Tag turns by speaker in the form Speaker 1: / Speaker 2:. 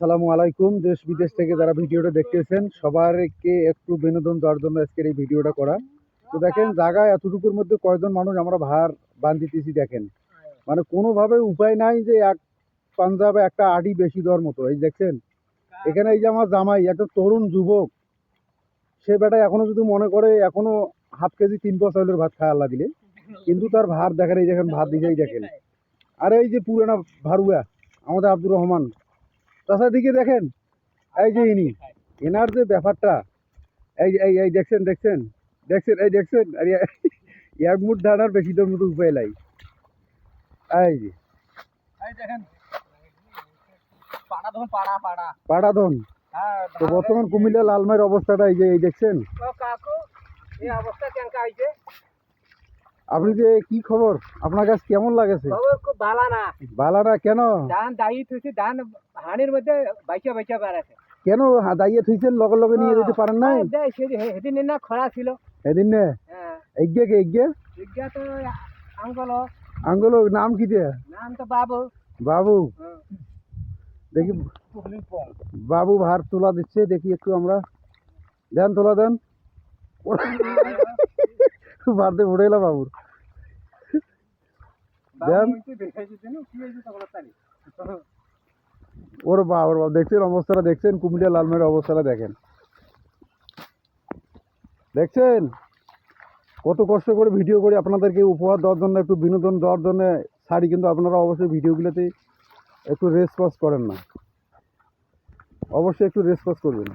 Speaker 1: আসসালামু আলাইকুম। দেশ বিদেশ থেকে যারা ভিডিওটা দেখতেছেন সবাইকে একটু বিনোদন দেওয়ার জন্য আজকের এই ভিডিওটা করা। তো দেখেন জায়গায় এতটুকুর মধ্যে কয়জন মানুষ আমরা ভার বান্ধিতেছি দেখেন, মানে কোনোভাবে উপায় নাই যে এক পাঞ্জাবে একটা আড়ি বেশি দেওয়ার মতো। এই দেখছেন এখানে এই যে আমার জামাই একটা তরুণ যুবক, সে বেটা এখনো যদি মনে করে এখনো হাফ কেজি 3 চাউলের ভাত খায় আল্লাহ দিলে, কিন্তু তার ভাত দেখেন, এই দেখেন ভাত দিকেই দেখেন। আর এই যে পুরানা ভারুয়া আমাদের আব্দুর রহমান চাষার দিকে দেখেন, এই যে এনার যে ব্যাপারটা, এই এই এই দেখছেন দেখছেন দেখছেন এই দেখছেন, আর এক মুঠ ধানার বেশি তোর মতো উপায় নাই। এই যে পাড়াধন। তো বর্তমান কুমিল্লা লালমাইয়ের অবস্থাটা এই যে এই দেখছেন। আপনি যে কি খবর, আপনার কাছে কেমন লাগেছে?
Speaker 2: খুব ভালো না।
Speaker 1: ভালো না কেন?
Speaker 2: ধান দায়িত্ব হচ্ছে, ধান হানির মধ্যে বাইচা বাইচা বেড়াচ্ছে।
Speaker 1: কেন দাঁড়িয়ে থুইছেন, লগে লগে নিয়ে যেতে পারেন নাই?
Speaker 2: সেদিন না খরা ছিল
Speaker 1: এদিন নে এগিয়ে কে এগিয়ে
Speaker 2: বিজ্ঞা তো আঙ্গল
Speaker 1: আঙ্গুলো নাম কি দিয়ে?
Speaker 2: নাম তো বাবু।
Speaker 1: বাবু দেখি, বাবু ভার তোলা দিচ্ছে, দেখি একটু আমরা। দেন তোলা দেন, ভার দিয়ে উঠে এলাম বাবুর। দেন ওর বাবার বাবা, দেখছেন অবস্থাটা দেখছেন, কুমিল্লা লালমাইয়ের অবস্থাটা দেখেন, দেখছেন কত কষ্ট করে ভিডিও করে আপনাদেরকে উপহার দেওয়ার জন্য, একটু বিনোদন দেওয়ার জন্য ছাড়ি, কিন্তু আপনারা অবশ্যই ভিডিওগুলোতে একটু রেসপন্স করেন না, অবশ্যই একটু রেসপন্স করবেন।